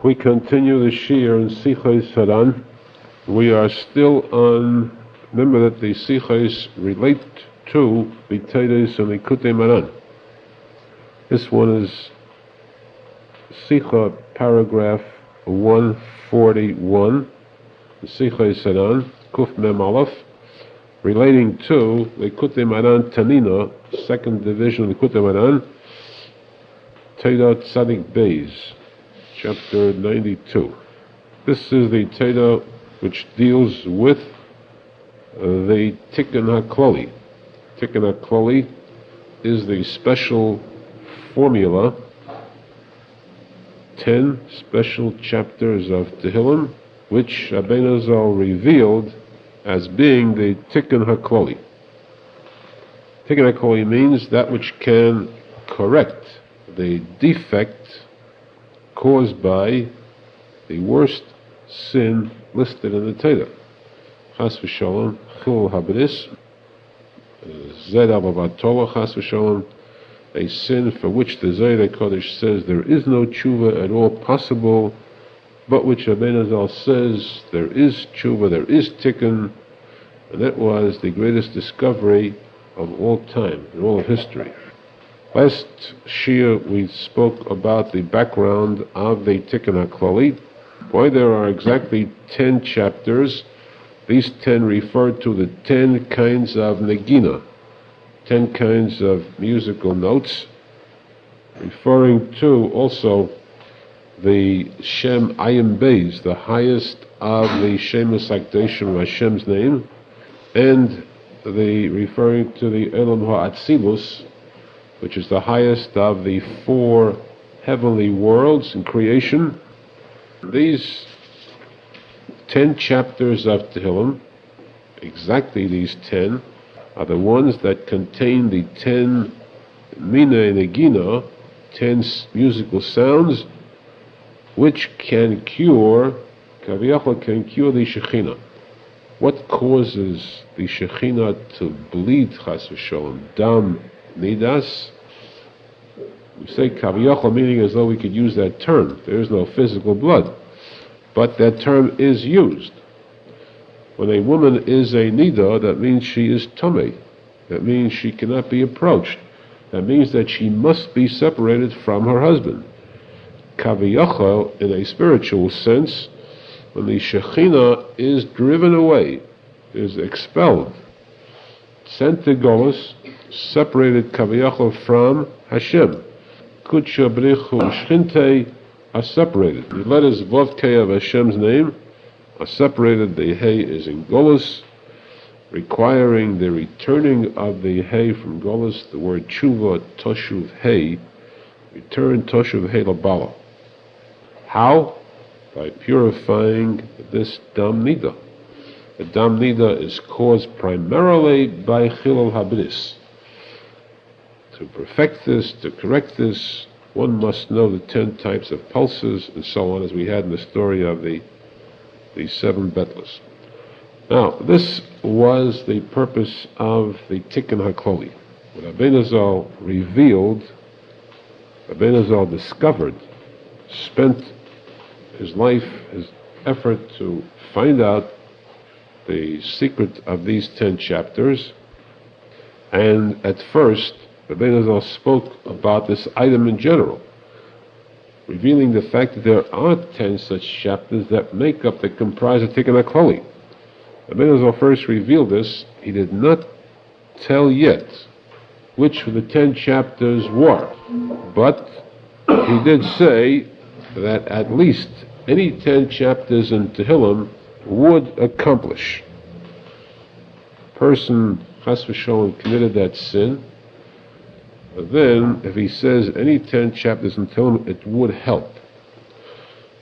We continue the Shir in Sichos HaRan. We are still on, remember that the Sichos relate to the Teidos and the Likutei Moharan. This one is Sicha paragraph 141, the Sichos HaRan, Kuf Mem Aleph, relating to the Likutei Moharan Tanina, second division of the Likutei Moharan, Teda Tzadik Beis, chapter 92. This is the Teda which deals with the Tikkun HaKlali. Tikkun HaKlali is the special formula, 10 special chapters of Tehillim, which Arizal revealed as being the Tikkun HaKlali. Tikkun HaKlali means that which can correct the defect caused by the worst sin listed in the Torah. Chas v'sholom, chil habris, zed abavatola, chas v'sholom, a sin for which the Zohar Kodesh says there is no tshuva at all possible, but which Arizal says there is tshuva, there is tikkun, and that was the greatest discovery of all time, in all of history. Last Shir we spoke about the background of the Tikkun HaKlali, why there are exactly 10 chapters. These 10 refer to the 10 kinds of negina, 10 kinds of musical notes, referring to also the Shem Ayim Beis, the highest of the Shemus HaKadoshim of Hashem's name, and the referring to the Elam HaAtzilus, which is the highest of the 4 heavenly worlds in creation. These 10 chapters of Tehillim, exactly these 10, are the ones that contain the 10 Mina Negina, 10 musical sounds, which can cure, Kaviyachal can cure the Shekhinah. What causes the Shekhinah to bleed, Chas v'sholom? Dam Nidas. We say Kaviyachal, meaning as though we could use that term. There is no physical blood, but that term is used. When a woman is a nida, that means she is tamei. That means she cannot be approached. That means that she must be separated from her husband. Kaviyachal, in a spiritual sense, when the Shekhinah is driven away, is expelled, sent to Golus, separated Kaviyachal from Hashem. Kudsha Brichu Shchinte are separated. The letters Vovkei of Hashem's name are separated. The Hey is in Golus, requiring the returning of the Hey from Golus. The word Tshuva, Toshuv Hey, return Toshuv Hey Labala. How? By purifying this Dam Nida. The Dam Nida is caused primarily by Chilul Habris. To perfect this, to correct this, one must know the 10 types of pulses and so on, as we had in the story of the 7 Betlas. Now, this was the purpose of the Tikkun HaKlali. What Arizal revealed, Arizal discovered, spent his life, his effort to find out the secret of these 10 chapters, and at first Arizal spoke about this item in general, revealing the fact that there are 10 such chapters that make up, that comprise the Tikkun HaKlali. Arizal first revealed this. He did not tell yet which of the 10 chapters were, but he did say that at least any 10 chapters in Tehillim would accomplish. Person, Chas v'sholom, committed that sin, then if he says any 10 chapters in Tehillim, it would help.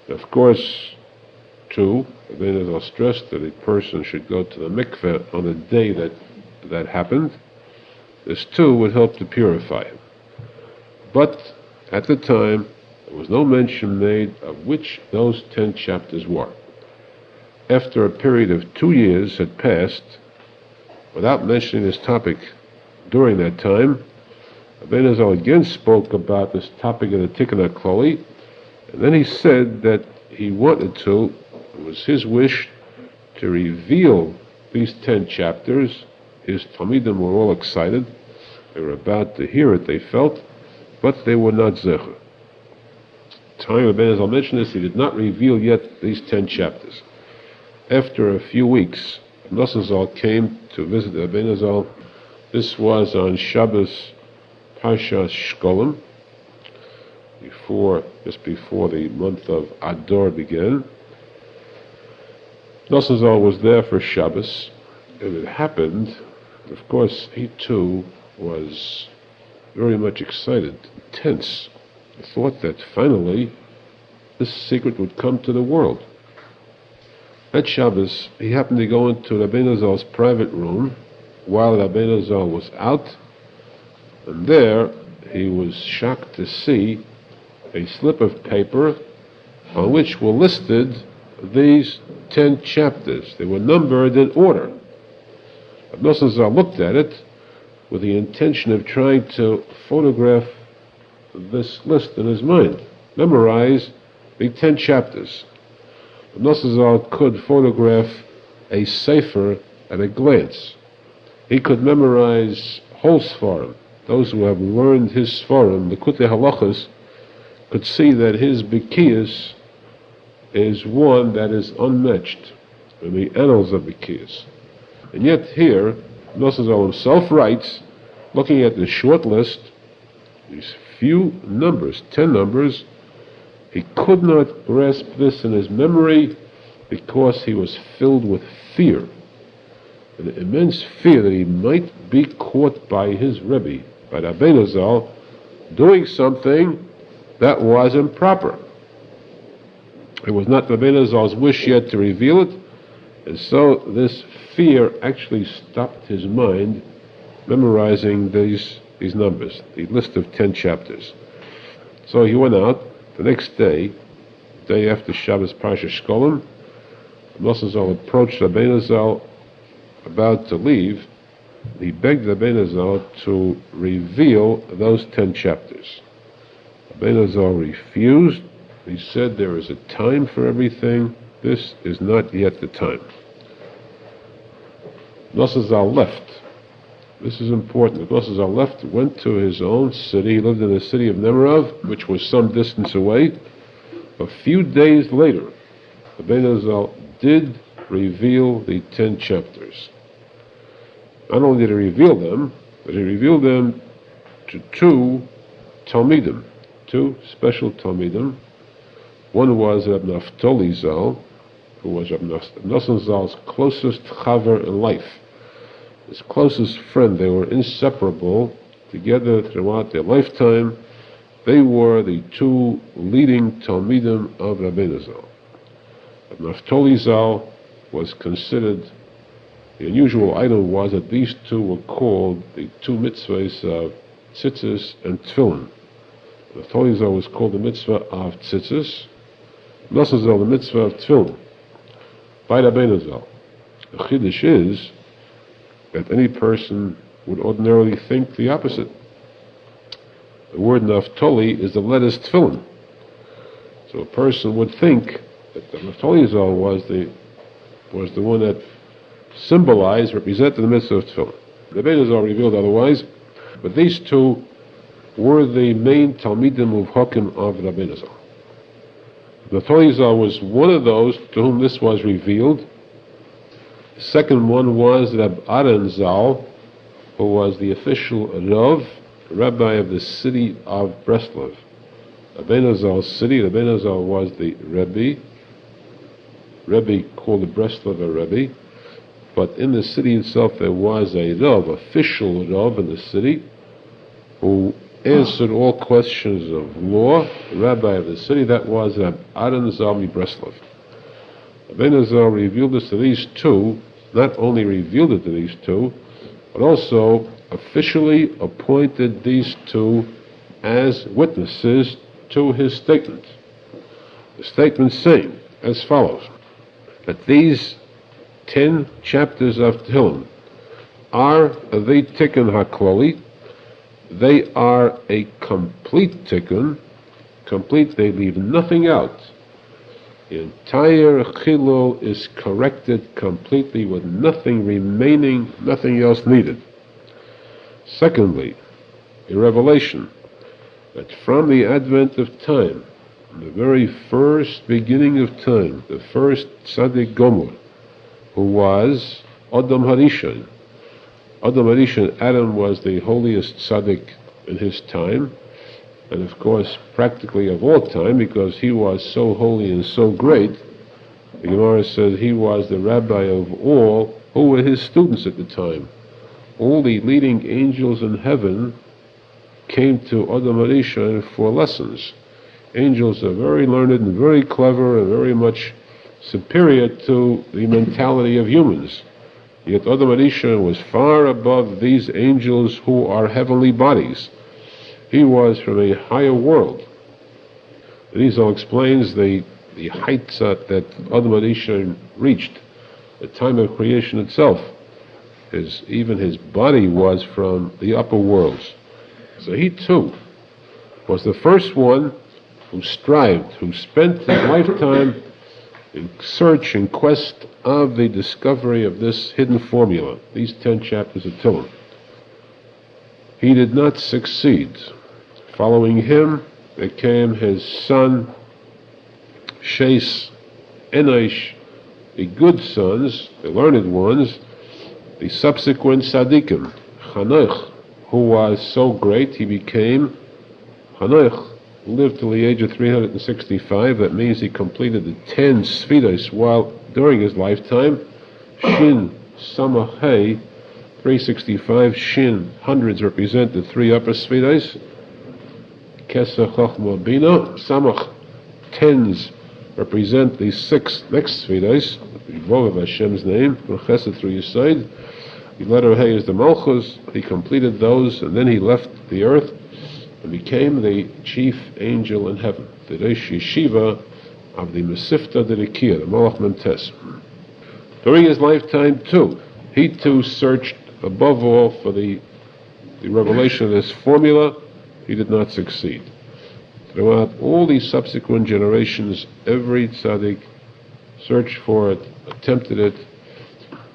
Of course, too, then as I'll stress that a person should go to the mikveh on the day that happened, this too would help to purify him. But at the time, there was no mention made of which those 10 chapters were. After a period of 2 years had passed, without mentioning this topic during that time, Arizal again spoke about this topic of the Tikkun HaKlali, And then he said that he wanted to, it was his wish, to reveal these 10 chapters. His Talmidim were all excited. They were about to hear it, they felt, but they were not zecher. Time Rabbi Arizal mentioned this, he did not reveal yet these 10 chapters. After a few weeks, Rosenfeld came to visit Rabbi Arizal. This was on Shabbos Parshas Shkolim, just before the month of Adar began. Rosenfeld was there for Shabbos, and it happened, of course, he too was very much excited, tense. He thought that finally this secret would come to the world. At Shabbos, he happened to go into Rabbi Arizal's private room while Rabbi Arizal was out, and there he was shocked to see a slip of paper on which were listed these 10 chapters. They were numbered in order. Rabbi Arizal looked at it with the intention of trying to photograph this list in his mind, memorize the 10 chapters. Rabbi Arizal could photograph a sefer at a glance. He could memorize whole Sfarim. Those who have learned his Sfarim, the Kutei Halachas, could see that his Bikiyas is one that is unmatched in the annals of Bikiyas. And yet here, Arizal himself writes, looking at the short list, these few numbers, 10 numbers, he could not grasp this in his memory because he was filled with fear, an immense fear that he might be caught by his Rebbe, by Rabbi Arizal, doing something that was improper. It was not Rabbi Arizal's wish yet to reveal it, and so this fear actually stopped his mind memorizing these numbers, the list of 10 chapters. So he went out the next day, day after Shabbos Parsha Shkolim. Rosenfeld approached Rabbi Arizal about to leave. He begged Rabbi Arizal to reveal those 10 chapters. Rabbi Arizal refused. He said there is a time for everything. This is not yet the time. Rosenfeld left. This is important. Rosenfeld left, went to his own city. He lived in the city of Nemirov, which was some distance away. A few days later, Rabbi Arizal did reveal the 10 chapters. Not only did he reveal them, but he revealed them to 2 Talmidim, 2 special Talmidim. One was Rabbi Naftali Zal, who was Rabbi Nosson Zal's closest chaver in life, his closest friend. They were inseparable together throughout their lifetime. They were the 2 leading Talmidim of Rabbi Arizal. Rabbi Naftali Zal was considered, the unusual item was that these 2 were called the 2 mitzvahs of tzitzis and tefillin. Naftali Zal was called the mitzvah of tzitzis, Nosson Zal the mitzvah of tefillin, by Rabbi Arizal. The chiddush is that any person would ordinarily think the opposite. The word Naftali is the letters tefillin. So a person would think that the Naftali Zal was the one that symbolized, represented the mitzvah of tefillin. Rabbi Arizal revealed otherwise, but these 2 were the main Talmidim Uvhokim of Rabbi Arizal. Naftali Zal was one of those to whom this was revealed. The second one was Rabbi Aharon Zal, who was the official Rav, rabbi of the city of Breslov. Rabbi Arizal's city, Rabbi Arizal was the Rebbe called the Breslov a Rebbe, but in the city itself there was a Rav, official Rav in the city, who answered all questions of law, the rabbi of the city. That was Rabbi Aharon Zal Breslov. Rabbi Arizal revealed this to these 2, not only revealed it to these 2, but also officially appointed these 2 as witnesses to his statement. The statement saying as follows, that these 10 chapters of Tehillim are the Tikkun HaKloli. They are a complete Tikkun complete. They leave nothing out. The entire chilul is corrected completely with nothing remaining, nothing else needed. Secondly, a revelation that from the advent of time, the very first beginning of time, the first tzadik gomor, who was Adam Harishon. Adam Harishon, Adam was the holiest tzaddik in his time, and of course practically of all time, because he was so holy and so great. The Gemara says he was the rabbi of all who were his students at the time. All the leading angels in heaven came to Adam Harishon for lessons. Angels are very learned and very clever and very much superior to the mentality of humans. Yet Adam Harishon was far above these angels who are heavenly bodies. He was from a higher world. Arizal explains the heights that Adam Harishon reached, the time of creation itself. Even his body was from the upper worlds. So he too was the first one who strived, who spent his lifetime in search and quest of the discovery of this hidden formula, these 10 chapters of Tehillim. He did not succeed. Following him, there came his son, Shes, Enosh, the good sons, the learned ones, the subsequent tzaddikim. Hanoch, who was so great, he became Hanoch, lived till the age of 365. That means he completed the 10 Sfidos while during his lifetime. Shin, Samach, Hey, 365. Shin, hundreds represent the 3 upper Sfidos. Kesach, Chochmah, Bina. Samach, tens represent the 6 next Sfidos, the Vov of Hashem's name, for Chesed through Yesod. The letter Hey is the Malchus. He completed those, and then he left the earth and became the chief angel in heaven, the Reish Yeshiva of the Mesifta Derikia, the Malach Mentes. During his lifetime, too, he too searched above all for the revelation of this formula. He did not succeed. Throughout all these subsequent generations, every tzaddik searched for it, attempted it.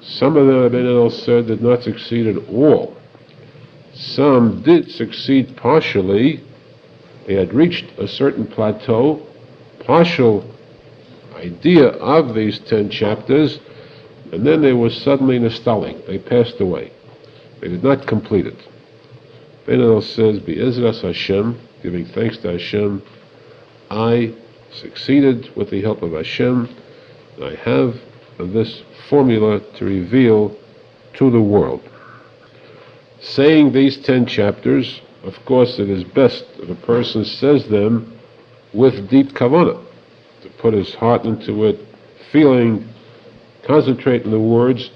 Some of them, Rabbi said, did not succeed at all. Some did succeed partially. They had reached a certain plateau, partial idea of these 10 chapters, and then they were suddenly nostalgic. They passed away. They did not complete it. Rabbi says, Be'ezras Hashem, giving thanks to Hashem, I succeeded with the help of Hashem, and I have this formula to reveal to the world. Saying these 10 chapters, of course, it is best if a person says them with deep kavanah, to put his heart into it, feeling, concentrate on the words,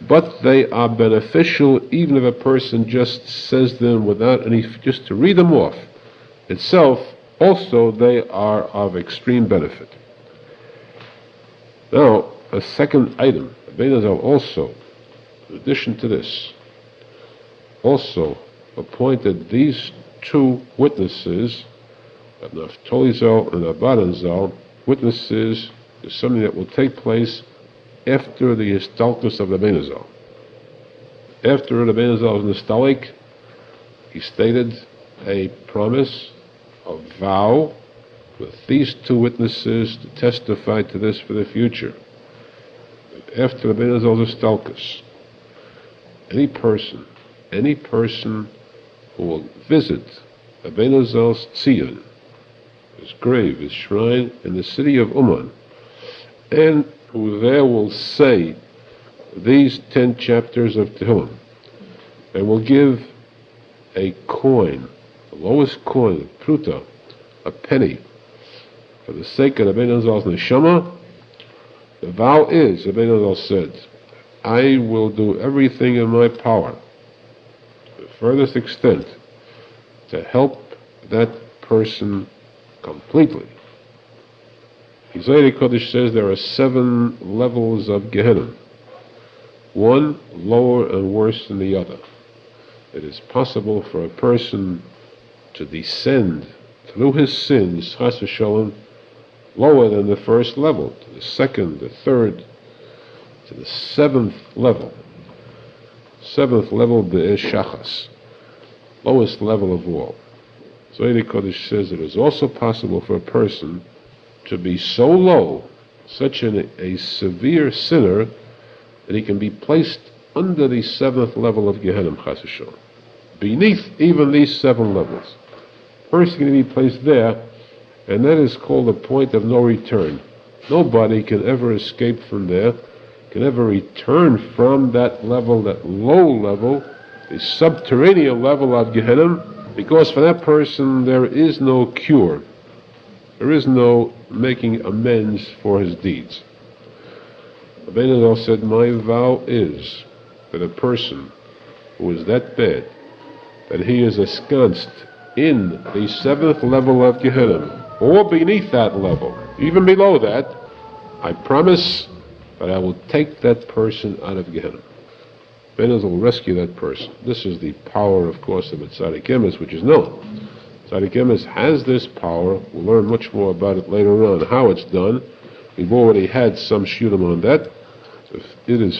but they are beneficial even if a person just says them without any, just to read them off itself. Also, they are of extreme benefit. Now, a second item, Arizal also, in addition to this, also appointed these 2 witnesses, Naftali Zal and Abadan Zal, witnesses to something that will take place after the histalkus of Rabbi Zal. After Rabbi Zal was nostalgic, he stated a promise, a vow, with these 2 witnesses to testify to this for the future. After Rabbi Zal's histalkus, any person who will visit Rabbi Zal's Tzion, his grave, his shrine in the city of Uman, and who there will say these 10 chapters of Tehillim, and will give a coin, the lowest coin, a pruta, a penny, for the sake of Rabbi Zal's neshama. The vow is, Rabbi Zal said, I will do everything in my power, to the furthest extent, to help that person completely. Isaiah Kodesh says there are 7 levels of Gehenna, one lower and worse than the other. It is possible for a person to descend to through his sins, chas v'sholem, lower than the first level, to the second, the third, to the seventh level. Seventh level, be'ez shachas, lowest level of all. Zohar Kodesh says it is also possible for a person to be so low, such a severe sinner, that he can be placed under the seventh level of Gehenna, chas v'sholem, beneath even these 7 levels. First, he's going to be placed there, and that is called a point of no return. Nobody can ever escape from there, can ever return from that level, that low level, the subterranean level of Gehenna, because for that person there is no cure. There is no making amends for his deeds. Rabbi Nachman said, my vow is that a person who is that bad, that he is ensconced in the 7th level of Gehenna, or beneath that level, even below that, I promise that I will take that person out of Gehenna. Rabbi Nachman will rescue that person. This is the power, of course, of a tzadik emes, which is known. Tzadik emes has this power. We'll learn much more about it later on, how it's done. We've already had some shulim on that. So it is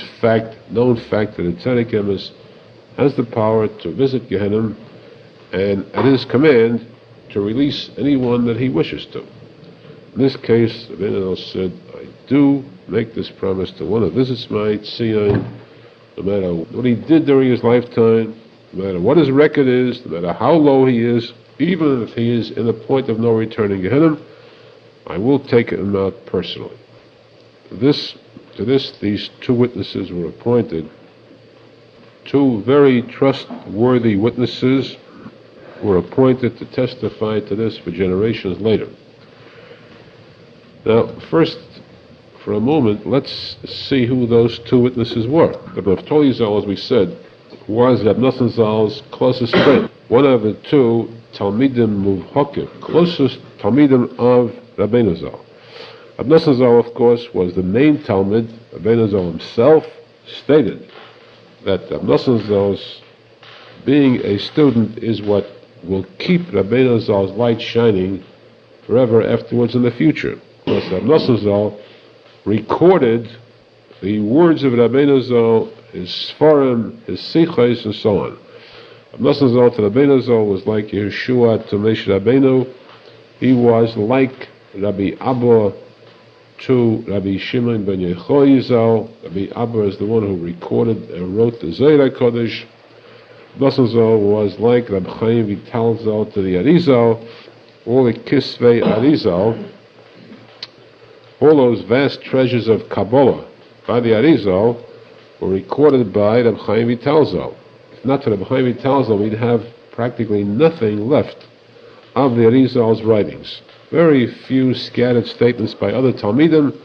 known fact that a tzaddik emes has the power to visit Gehenna, and at his command to release anyone that he wishes to. In this case, Rabbi Nachman said, I do make this promise to one who visits my tzion, no matter what he did during his lifetime, no matter what his record is, no matter how low he is, even if he is in the point of no return in Gehenna, I will take him out personally. To this, these 2 witnesses were appointed. 2 very trustworthy witnesses were appointed to testify to this for generations later. Now, first, for a moment, let's see who those 2 witnesses were. Rabbi Tikuney Zohar, as we said, was Rav Nosson Zal's closest friend. One of the 2 Talmidim Muvhakim, closest Talmidim of Rabbi Nachman. Rav Nosson Zal, of course, was the main Talmud. Rabbi Nachman himself stated that Rav Nosson Zal's being a student is what will keep Rabbi Nachman's light shining forever afterwards in the future. Because Rav Nosson Zal recorded the words of Rabbi Nachman, his Sfarim, his Sichos, and so on. Rav Nosson Zal to Rabbi Nachman was like Yeshua to Moshe Rabbeinu. He was like Rabbi Abba to Rabbi Shimon ben Yochai Zal. Rabbi Abba is the one who recorded and wrote the Zohar Kodesh. Nosson Zal was like Rabbi Chaim Vital Zal to the Arizal, all the Kisvei Arizal, all those vast treasures of Kabbalah by the Arizal were recorded by Rabbi Chaim Vital Zal. If not for Rabbi Chaim Vital Zal, we'd have practically nothing left of the Arizal's writings. Very few scattered statements by other Talmidim,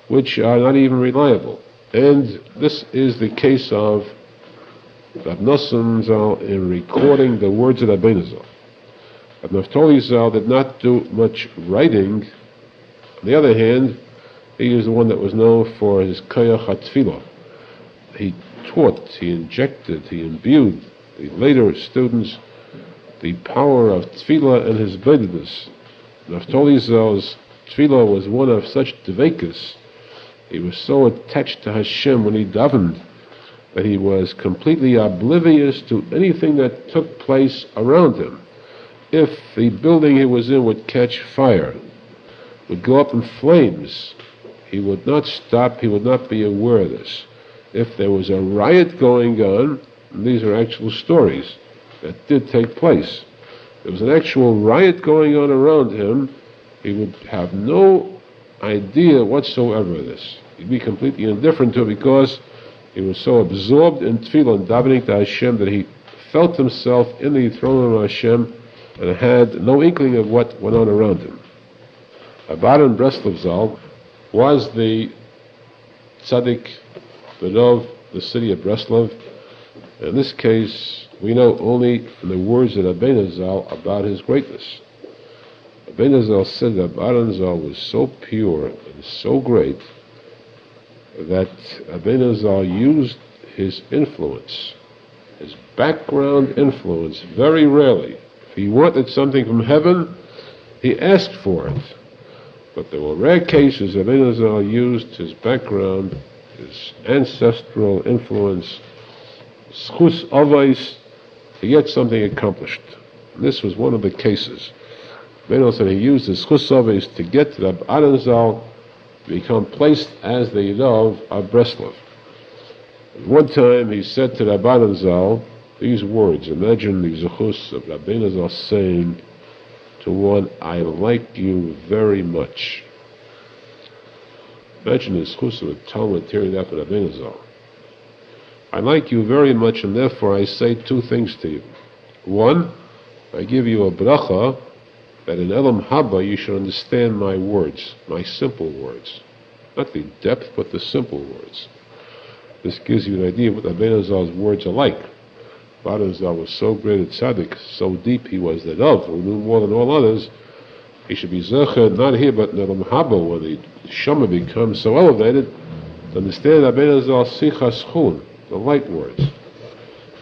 which are not even reliable. And this is the case of Rav Nosson Zal in recording the words of Rabbi Nachman. Rav Naftali Zal did not do much writing. On the other hand, he is the one that was known for his koyach hatfilah. He taught, he injected, he imbued the later students the power of tefillah and his vedidus. Naftali Zal's tefillah was one of such dveikus. He was so attached to Hashem when he davened that he was completely oblivious to anything that took place around him. If the building he was in would catch fire, would go up in flames, he would not stop, he would not be aware of this. If there was a riot going on, and these are actual stories that did take place, there was an actual riot going on around him, he would have no idea whatsoever of this. He'd be completely indifferent to it because he was so absorbed in tefillah and davening to Hashem that he felt himself in the throne room of Hashem and had no inkling of what went on around him. Aharon Breslov Zal was the tzadik, the Rav, the city of Breslov. In this case, we know only from the words of Rabbi Nachman about his greatness. Rabbi Nachman said that Aharon Zal was so pure and so great that Rabbi Nachman used his influence, his background influence, very rarely. If he wanted something from heaven, He asked for it. But there were rare cases that Arizal used his background, his ancestral influence, schus avos, to get something accomplished. And this was one of the cases. Arizal said he used his schus avos to get to Rabbi Arizal to become placed as the Rav of Breslov. One time he said to Rabbi Arizal these words. Imagine the Sichos of Rabbi Arizal saying to one, I like you very much. Imagine the Sichos of a Talmud hearing that from Rabbi Arizal. I like you very much, and therefore I say two things to you. One, I give you a bracha that in Elam Haba you should understand my words, my simple words. Not the depth, but the simple words. This gives you an idea of what Rabbi Arizal's words are like. Rabbi Arizal was so great a tzadik, so deep he was that Rav, who knew more than all others, he should be zecher, not here, but in Elam Haba, when the Shema becomes so elevated, to understand Rabbi Arizal's Sichos, the light words.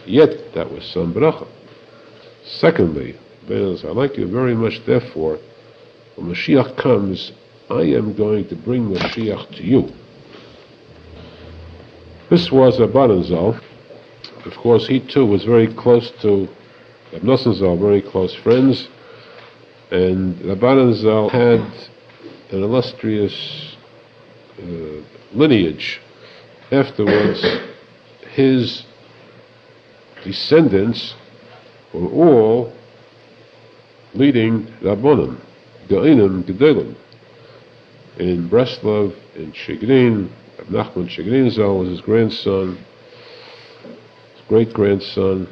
Yet, that was some bracha. Secondly, I like you very much, therefore, when Mashiach comes, I am going to bring Mashiach to you. This was Rabbi Arizal. Of course, he too was very close to Rav Nosson, very close friends, and Rabbi Arizal had an illustrious lineage. Afterwards, his descendants were all leading Rabbonim, Ge'inim, Gedolim. In Breslov, in Shigrin, Rabbi Nachman Shigrin Zal was his grandson. His great-grandson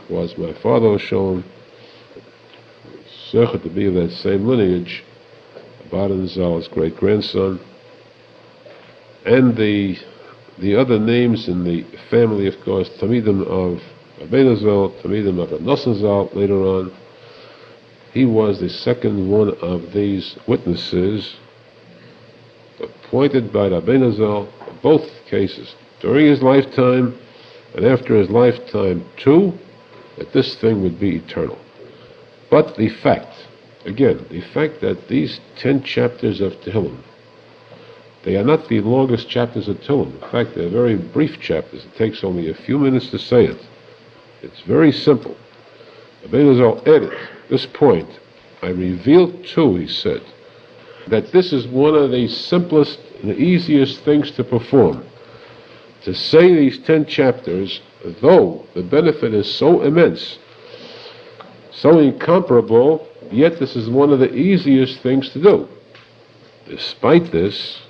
was my father, Shalom. Zecher to be of that same lineage, Rabbi Zal's great-grandson. And the other names in the family, of course, Talmidim of Rabbi Zal, Talmidim of R Nosson Zal, later on. He was the second one of these witnesses appointed by Rabbi Zal, in both cases, during his lifetime and after his lifetime too, that this thing would be eternal. But the fact that these 10 chapters of Tehillim, they are not the longest chapters of Tehillim. In fact, they're very brief chapters. It takes only a few minutes to say it. It's very simple. Rabbi Zal added this point. I reveal too, he said, that this is one of the simplest and easiest things to perform. To say these 10 chapters, though the benefit is so immense, so incomparable, yet this is one of the easiest things to do. Despite this,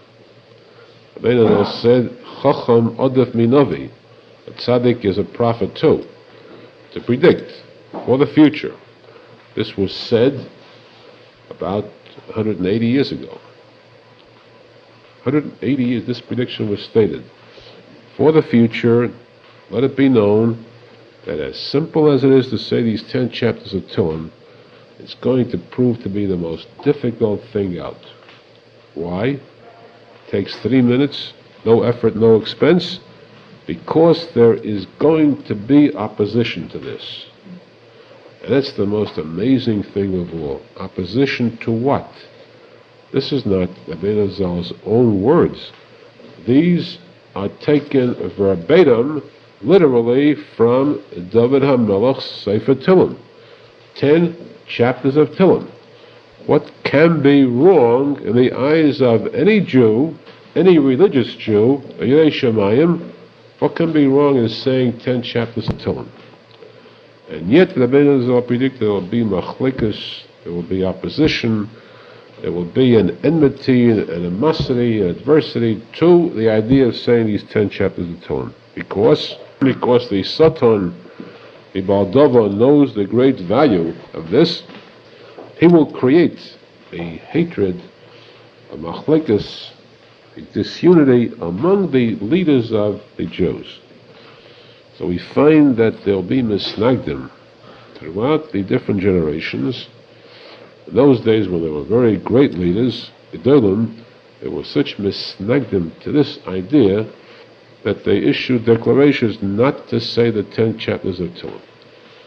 Rabbi Zal said, Chacham Odef Minavi, a tzadik is a prophet too, to predict for the future. This was said about 180 years ago. 180 years this prediction was stated. For the future, let it be known that as simple as it is to say these 10 chapters of Tehillim, it's going to prove to be the most difficult thing out. Why? It takes 3 minutes, no effort, no expense, because there is going to be opposition to this. And that's the most amazing thing of all. Opposition to what? This is not Rabbi Zal's own words. These are taken verbatim, literally, from David HaMelech's Sefer Tehillim. 10 chapters of Tehillim. What can be wrong in the eyes of any Jew, any religious Jew, a Yirei Shamayim? What can be wrong in saying 10 chapters of Tehillim? And yet, Rabbi Zal predicted there will be machlikas, there will be opposition, there will be an enmity, an animosity, an adversity to the idea of saying these 10 chapters of Tehillim. Because the Satan, the Baldova, knows the great value of this, he will create a hatred, a machlikas, a disunity among the leaders of the Jews. So we find that there will be misnagdim throughout the different generations. In those days when there were very great leaders, Gedolim, there were such misnagdim to this idea that they issued declarations not to say the 10 chapters of Tehillim.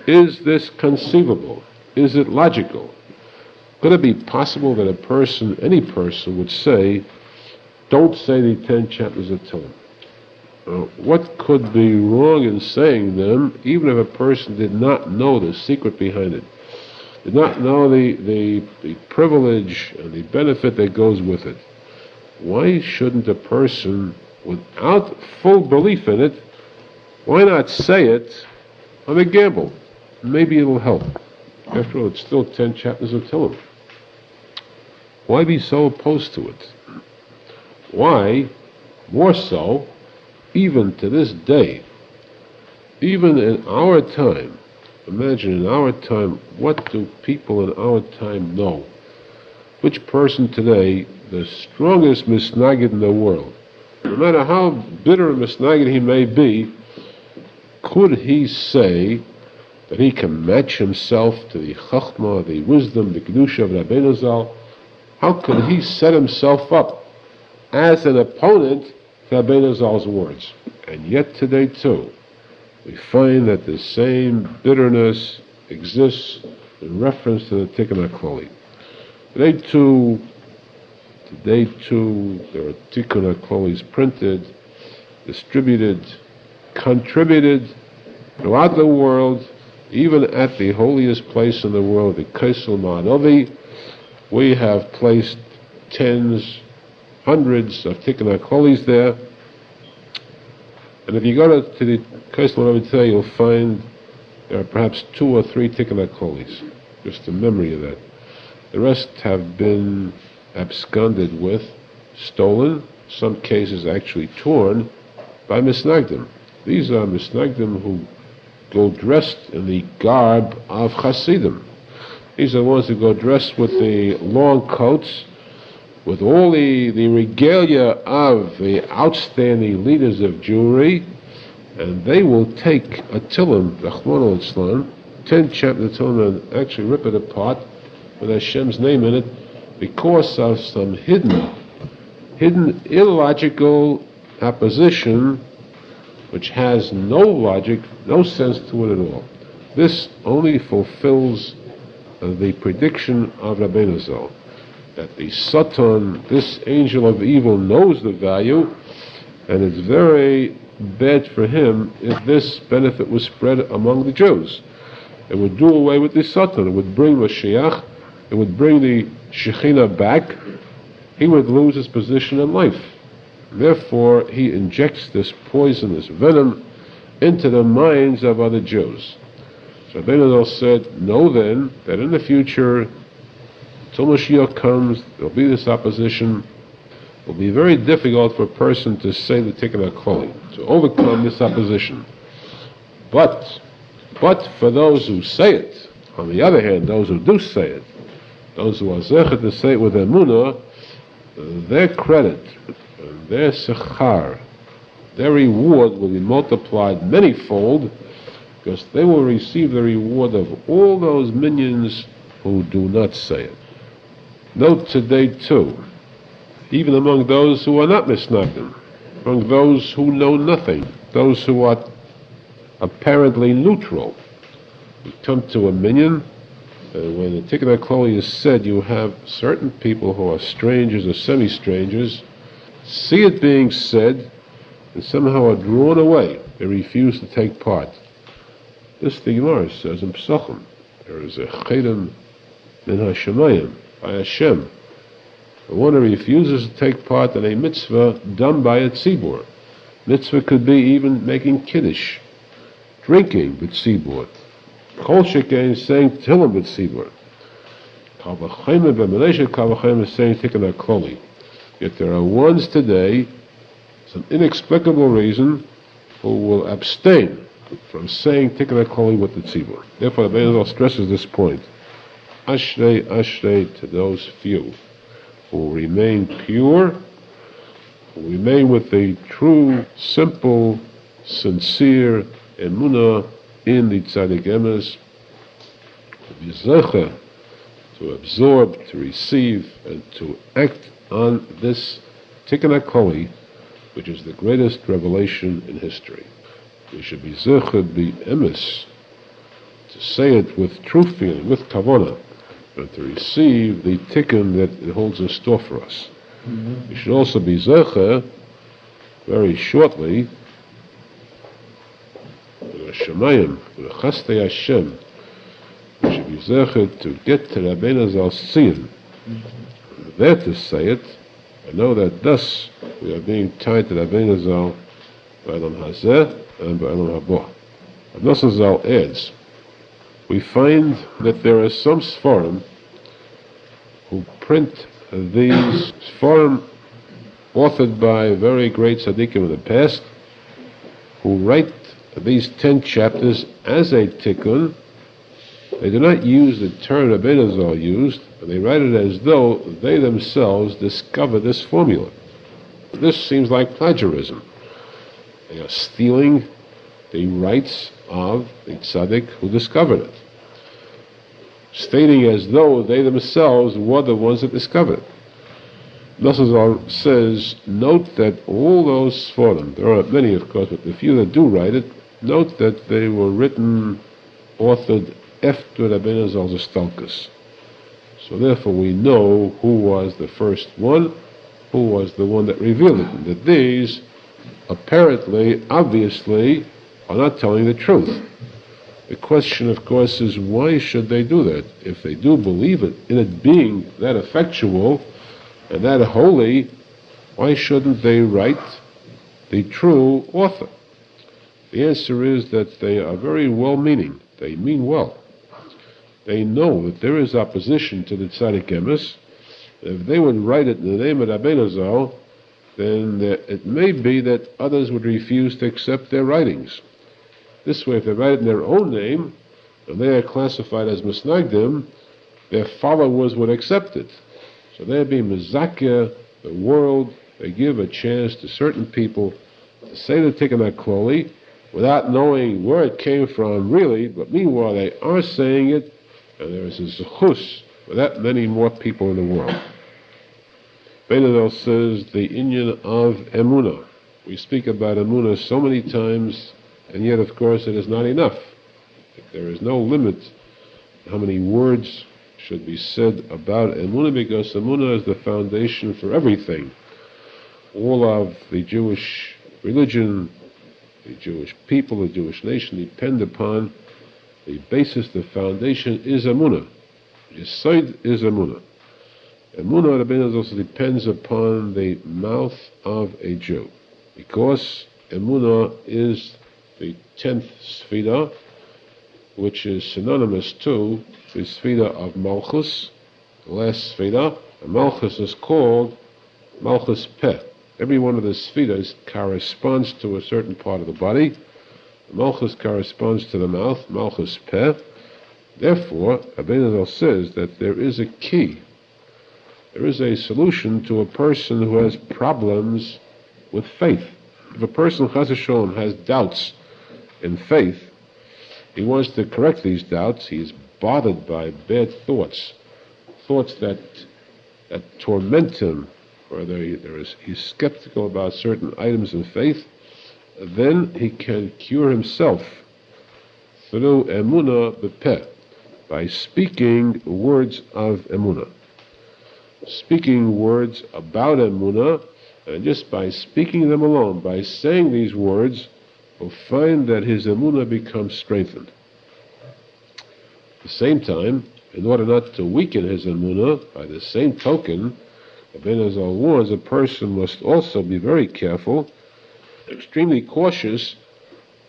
Is this conceivable? Is it logical Could it be possible that any person would say, don't say the 10 chapters of Tehillim? What could be wrong in saying them, even if a person did not know the secret behind it, did not know the privilege and the benefit that goes with it? Why shouldn't a person, without full belief in it, why not say it on a gamble? Maybe it'll help. After all, it's still 10 chapters of Tehillim. Why be so opposed to it? Why, more so, even to this day, even in our time, imagine in our time, what do people in our time know? Which person today, the strongest misnagid in the world, no matter how bitter a misnagid he may be, could he say that he can match himself to the chachma, the wisdom, the kedusha of Rabbi Arizal? How could he set himself up as an opponent to Rabbi Arizal's words? And yet today too, we find that the same bitterness exists in reference to the Tikuney Zohar. Today too, there are Tikuney Zohars printed, distributed, contributed throughout the world, even at the holiest place in the world, the Kaisel Ma'anovi. We have placed tens, hundreds of Tikuney Zohars there. And if you go to the Kaisel Ma'anovi today, you'll find there are perhaps 2 or 3 Tikuney Zohars, just a memory of that. The rest have been absconded with, stolen, some cases actually torn, by misnagdim. These are misnagdim who go dressed in the garb of Chassidim. These are the ones who go dressed with the long coats, with all the regalia of the outstanding leaders of Jewry, and they will take a Tehillim, Rahman al-Islam, 10 chapters of Tehillim, and actually rip it apart with Hashem's name in it, because of some hidden illogical opposition which has no logic, no sense to it at all. This only fulfills the prediction of Rabbi Nachman, that the Satan, this angel of evil, knows the value, and it's very bad for him if this benefit was spread among the Jews. It would do away with the Satan, it would bring Mashiach, it would bring the Shekhinah back, he would lose his position in life. Therefore, he injects this poison, this venom, into the minds of other Jews. So Rabbi Nachman said, know then, that in the future, until Mashiach comes, there will be this opposition. It will be very difficult for a person to say the Tikuney Zohar, to overcome this opposition. But for those who say it, on the other hand, those who do say it, those who are zecher to say it with emunah, their credit, their sechar, their reward will be multiplied manyfold, because they will receive the reward of all those minions who do not say it. Note today too, even among those who are not misnagdim, among those who know nothing, those who are apparently neutral, you come to a minion, when the Tikuney Zohar is said, you have certain people who are strangers or semi-strangers, see it being said, and somehow are drawn away. They refuse to take part. This the Gemara says in Pesachim. There is a chedem min hashemayim, by Hashem. The one who refuses to take part in a mitzvah done by a tzibur. Mitzvah could be even making kiddush, drinking with tzibur. Kol shekein saying Tehillim with tzibur. Kal v'chayim v'meleshet kal v'chayim is saying Tikuney Zohar. Yet there are ones today, some inexplicable reason, who will abstain from saying Tikuney Zohar with the tzibur. Therefore, the Arizal stresses this point. Ashrei, ashrei to those few who remain pure, who remain with the true, simple, sincere emunah in the tzadik emes, to be zecher, to absorb, to receive, and to act on this Tikuney Zohar, which is the greatest revelation in history. We should be zecher, be emes, to say it with true feeling, with kavanah, and to receive the tikkun that it holds in store for us. We should also be zecher, very shortly, Shemayim, the Chastei Hashem. We should be zecher to get to Rabbeinu Zal's tziyun. There to say it, and know that thus we are being tied to Rabbeinu Zal Ba'elam Hazeh and Ba'elam Haba. R Nosson Zal adds, we find that there are some Sforim who print these Sforim authored by very great tzaddikim in the past, who write these 10 chapters as a tikkun. They do not use the term Rabbeinu Zal used, but they write it as though they themselves discovered this formula. This seems like plagiarism. They are stealing the rights of the tzadik who discovered it, stating as though they themselves were the ones that discovered it. Nosson Zal says, note that all those Sforim, there are many of course, but the few that do write it, note that they were written, authored after Rabbeinu Zal's Estalkus. So therefore we know who was the first one, who was the one that revealed it, and that these apparently, obviously, are not telling the truth. The question, of course, is why should they do that? If they do believe it, in it being that effectual and that holy, why shouldn't they write the true author? The answer is that they are very well-meaning. They mean well. They know that there is opposition to the tzaddik emes. If they would write it in the name of Rabbeinu Zal, then it may be that others would refuse to accept their writings. This way, if they write it in their own name, and they are classified as misnagdim, their followers would accept it. So they'd be mezakeh, the world. They give a chance to certain people to say the Tikuney Zohar without knowing where it came from really, but meanwhile they are saying it, and there is a Sichos for that many more people in the world. Rabbeinu Zal says the inyan of emunah. We speak about emunah so many times, and yet of course it is not enough. There is no limit to how many words should be said about emunah, because emunah is the foundation for everything. All of the Jewish religion, the Jewish people, the Jewish nation depend upon the basis, the foundation is emunah. Yesod is emunah. Emunah, Rabbeinu also depends upon the mouth of a Jew, because emunah is the 10th sfira, which is synonymous to the sfira of Malchus, the last sfira. And Malchus is called Malchus Peh. Every one of the sfiras corresponds to a certain part of the body. Malchus corresponds to the mouth, Malchus Peh. Therefore, Arizal says that there is a key. There is a solution to a person who has problems with faith. If a person, Chas v'Shalom, has doubts in faith, he wants to correct these doubts. He is bothered by bad thoughts, thoughts that torment him, or he's skeptical about certain items in faith. Then he can cure himself through emunah b'peh, by speaking words of emunah, speaking words about emunah, and just by speaking them alone, by saying these words, will find that his emunah becomes strengthened. At the same time, in order not to weaken his emunah, by the same token, Rabbeinu Zal warns a person must also be very careful, extremely cautious,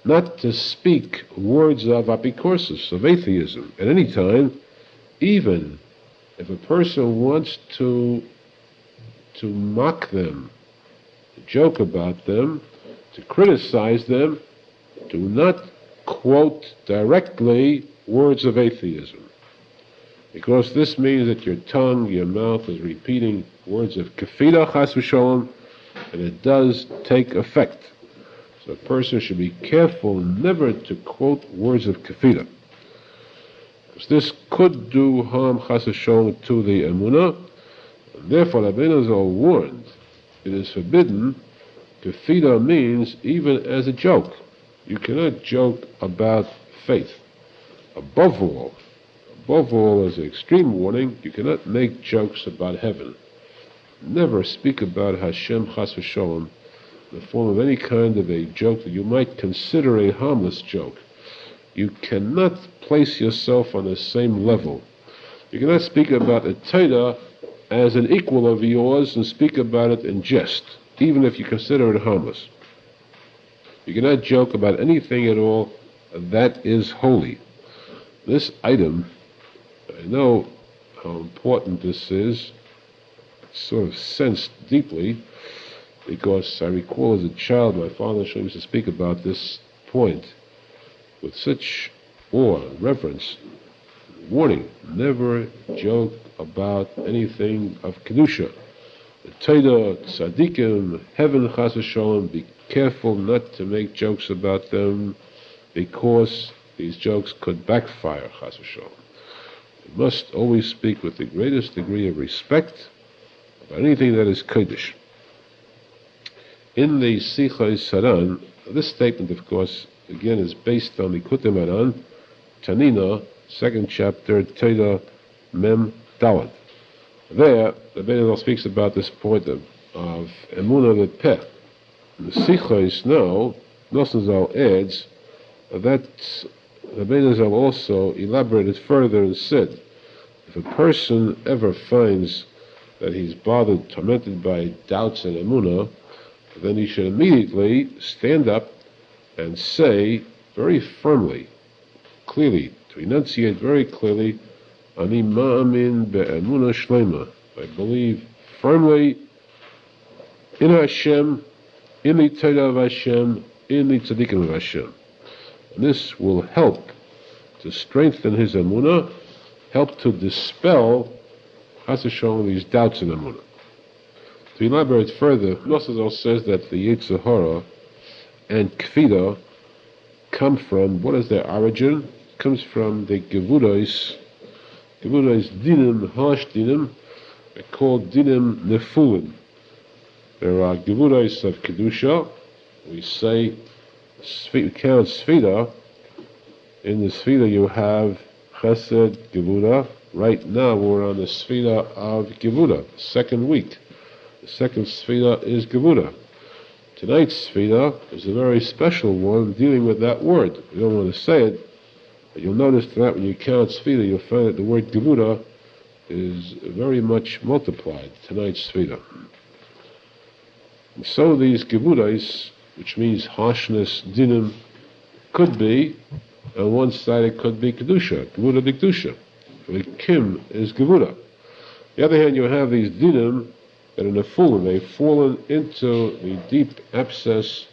not to speak words of apikorsis, of atheism, at any time, even if a person wants to mock them, to joke about them, to criticize them. Do not quote directly words of atheism, because this means that your tongue, your mouth is repeating words of kafira, chas v'shalom, and it does take effect. So a person should be careful never to quote words of kafira, because this could do harm, chas v'shalom, to the emunah. And therefore, Rabbeinu Zal warned, it is forbidden. Kafira means even as a joke. You cannot joke about faith. Above Above all, as an extreme warning, you cannot make jokes about heaven. Never speak about Hashem chas v'sholom in the form of any kind of a joke that you might consider a harmless joke. You cannot place yourself on the same level. You cannot speak about a Torah as an equal of yours and speak about it in jest, even if you consider it harmless. You cannot joke about anything at all that is holy. This item, I know how important this is, sort of sensed deeply, because I recall as a child my father used to speak about this point with such awe and reverence. Warning, never joke about anything of Kedusha. The Torah, tzadikim, heaven, chas v'sholom, be careful not to make jokes about them, because these jokes could backfire, chas v'sholom. You must always speak with the greatest degree of respect about anything that is Kodesh. In the Sichos HaRan, this statement, of course, again is based on the Kutim HaRan, Tanina, second chapter, Torah Mem Dalad. There, the Arizal speaks about this point of Emunah the Peh. The Sichos now, Nosson adds that the Arizal also elaborated further and said, if a person ever finds that he's bothered, tormented by doubts and Emunah, then he should immediately stand up and say very firmly, clearly, to enunciate very clearly, Ani ma'amin be'emunah shlema. I believe firmly in Hashem, in the Torah of Hashem, in the tzadikim of Hashem. And this will help to strengthen his emunah, help to dispel, chas v'sholom, these doubts in emunah. To elaborate further, Nosson says that the Yetzer Hara and Kfida come from, what is their origin? It comes from the Gevudos dinim, harsh dinim, they're called dinim nefulin. There are Gevudos of Kedusha, we say, we count Sfida. In the Sfida you have Chesed, Gevura. Right now we're on the Sfida of Gevura, second week. The second Sfida is Gevura. Tonight's Sfida is a very special one dealing with that word. We don't want to say it, but you'll notice that when you count Sfida, you'll find that the word Gevura is very much multiplied, tonight's Sfida. And so these Gevuras, which means harshness, dinim, could be, on one side it could be Kedusha, Gevura de Kedusha. The Kim is Gevura. On the other hand, you have these dinim that are nefulin, they've fallen into the deep abscess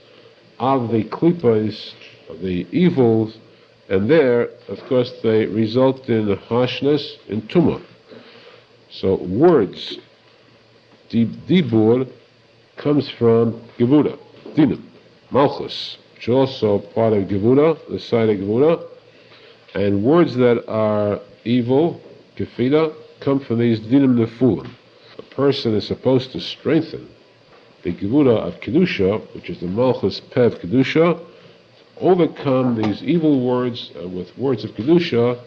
of the klippas, of the evils, and there, of course, they result in harshness, in tumah. So words, dibur, comes from Gevura, dinim, malchus, which is also part of Gevura, the side of Gevura, and words that are evil, kefida, come from these dinim nefulim. A person is supposed to strengthen the Gevura of Kedusha, which is the malchus peh of Kedusha, overcome these evil words with words of Kedusha,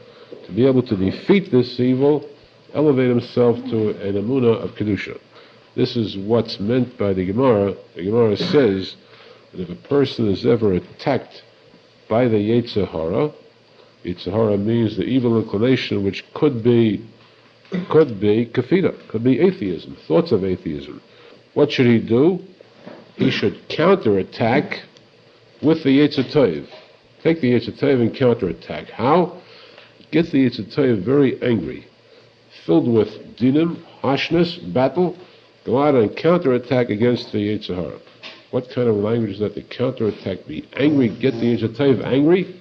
to be able to defeat this evil, elevate himself to an emunah of Kedusha. This is what's meant by the Gemara. The Gemara says that if a person is ever attacked by the Yetzer Hara means the evil inclination, which could be kafida, could be atheism, thoughts of atheism. What should he do? He should counterattack with the Yetzer Tov. Take the Yetzer Tov and counterattack. How? Get the Yetzer Tov very angry, filled with dinim, harshness, battle. Go out and counterattack against the Yetzer Hara. What kind of language is that? The counterattack be angry, get the Yetzer Tov angry?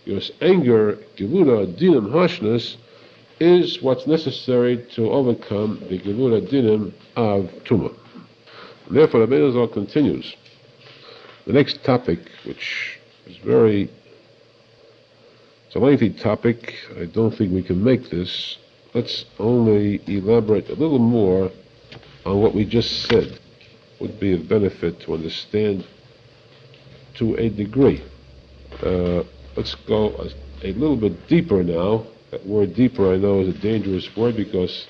Because anger, gevura, dinim, harshness, is what's necessary to overcome the gevura dinim of tumah. And therefore, the Arizal continues. The next topic, which is it's a lengthy topic, I don't think we can make this. Let's only elaborate a little more on what we just said. Would be of benefit to understand to a degree. Let's go a little bit deeper now That word deeper, I know, is a dangerous word because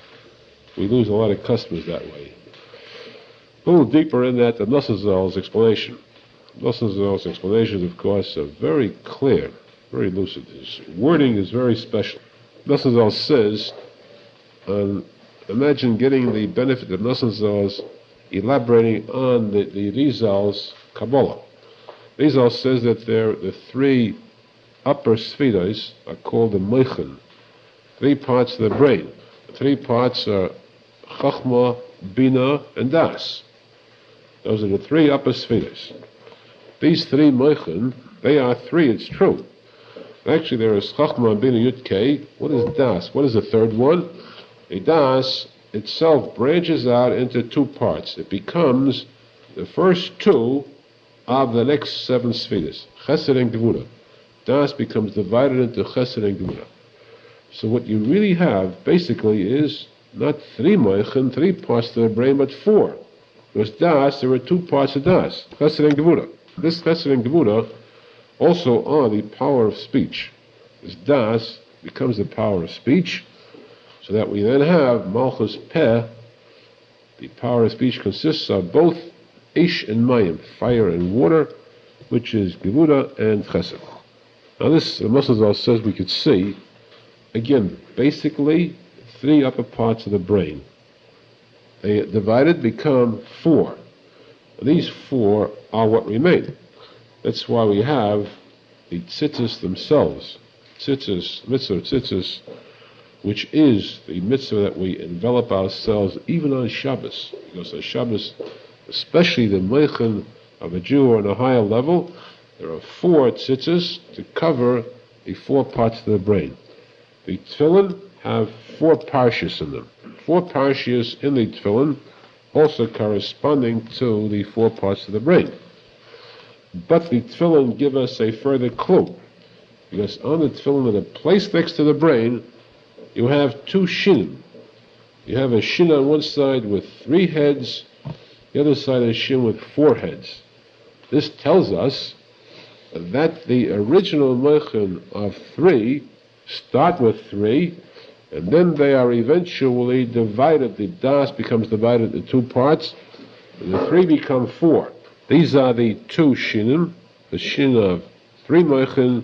we lose a lot of customers that way. A little deeper in that, the Noson's explanation. Noson's explanations, of course, are very clear, very lucid. His wording is very special. Nosson says, imagine getting the benefit of Noson's elaborating on the Arizal's Kabbalah. Arizal says that the three upper spheres are called the Menachem, 3 parts of the brain. The 3 parts are Chachma, Bina, and Das. Those are the 3 upper spheres. These 3 Menachem, they are 3, it's true. Actually, there is Chachma, Bina, Yud, Kei. What is Das? What is the third one? The Das itself branches out into 2 parts. It becomes the first 2 of the next 7 spheres, Chesed and Gevura. Das becomes divided into Chesed and Gevura. So what you really have, basically, is not 3 Menachem, 3 parts of the brain, but 4. Because Das, there are 2 parts of Das, Chesed and Gevura. This Chesed and Gevura also are the power of speech. This Das becomes the power of speech, so that we then have Malchus Peh. The power of speech consists of both Ish and Mayim, fire and water, which is Gevura and Chesed. Now this, the Moshe says we could see, again, basically 3 upper parts of the brain. They divided become 4. These 4 are what remain. That's why we have the tzitzis themselves. Tzitzis, mitzvah tzitzis, which is the mitzvah that we envelop ourselves even on Shabbos. Because on Shabbos, especially the Menachem of a Jew on a higher level, there are 4 tzitzis to cover the 4 parts of the brain. The tefillin have 4 parshas in them. 4 parshas in the tefillin, also corresponding to the 4 parts of the brain. But the tefillin give us a further clue, because on the tefillin that are placed next to the brain, you have 2 shinim. You have a shin on one side with 3 heads, the other side is a shin with 4 heads. This tells us that the original Menachem of 3 start with 3, and then they are eventually divided. The Das becomes divided into 2 parts, and the 3 become 4. These are the 2 shinim, the shin of 3 Menachem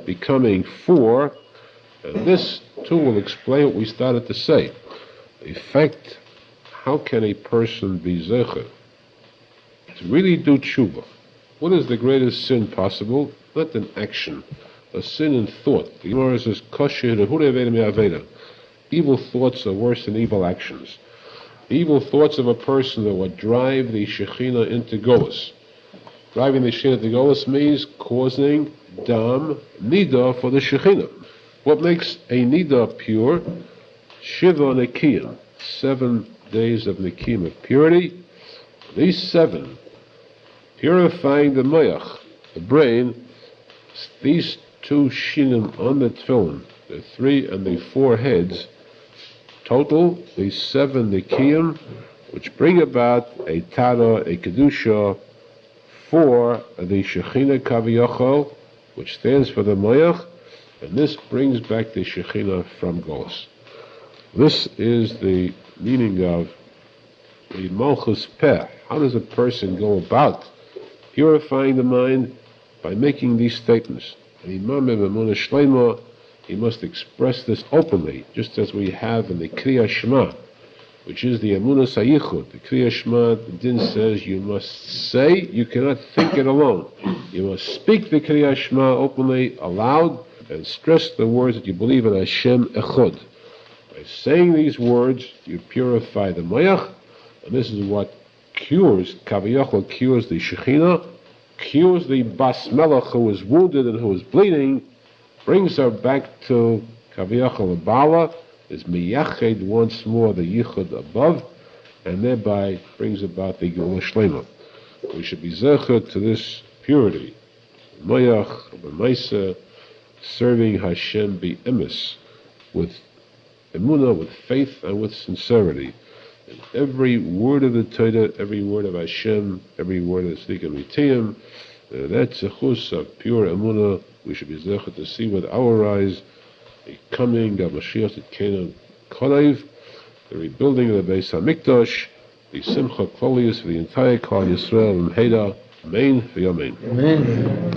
becoming 4, and this too will explain what we started to say. In fact, how can a person be zecher to really do tshuva? What is the greatest sin possible? Not an action, a sin in thought. The Gemara says, evil thoughts are worse than evil actions. The evil thoughts of a person that would drive the Shekhinah into Golus. Driving the Shekhinah into Golus means causing dam, nida for the Shekhinah. What makes a nida pure? Shiva nekiyim, 7 days of nekiyim, of purity. These 7, purifying the mayach, the brain. These 2 shinim on the tefillin, the 3 and the 4 heads, total these 7 nekiyim, which bring about a tada, a kedusha, for the Shekhinah Kaviyachol, which stands for the mayach, and this brings back the Shekhinah from Golus. This is the meaning of the Malchus Peh. How does a person go about purifying the mind? By making these statements. And Imam Emunah Shleima, he must express this openly, just as we have in the Kriya Shema, which is the Emunah Sayichud. The Kriya Shema, the Din says you must say, you cannot think it alone. You must speak the Kriya Shema openly, aloud, and stress the words that you believe in Hashem Echad. By saying these words, you purify the Mayach, and this is what cures, Kaviyachol cures the Shekhinah, cures the Bas Melech who is wounded and who is bleeding, brings her back to Kaviyachol Bala, is miyached once more the yichud above, and thereby brings about the Geula Shlema. We should be zecher to this purity, Mayach, B'maisa, serving Hashem be'emes, with emunah, with faith, and with sincerity. And every word of the Torah, every word of Hashem, every word of the Tzaddik and Mitiyim, that zechus of pure emunah, we should be zecher to see with our eyes, the coming of Mashiach Tzidkenu Kolev, the rebuilding of the Beis HaMikdash, the Simcha Klolius for the entire Klal Yisrael and Heda. Amen. Amen.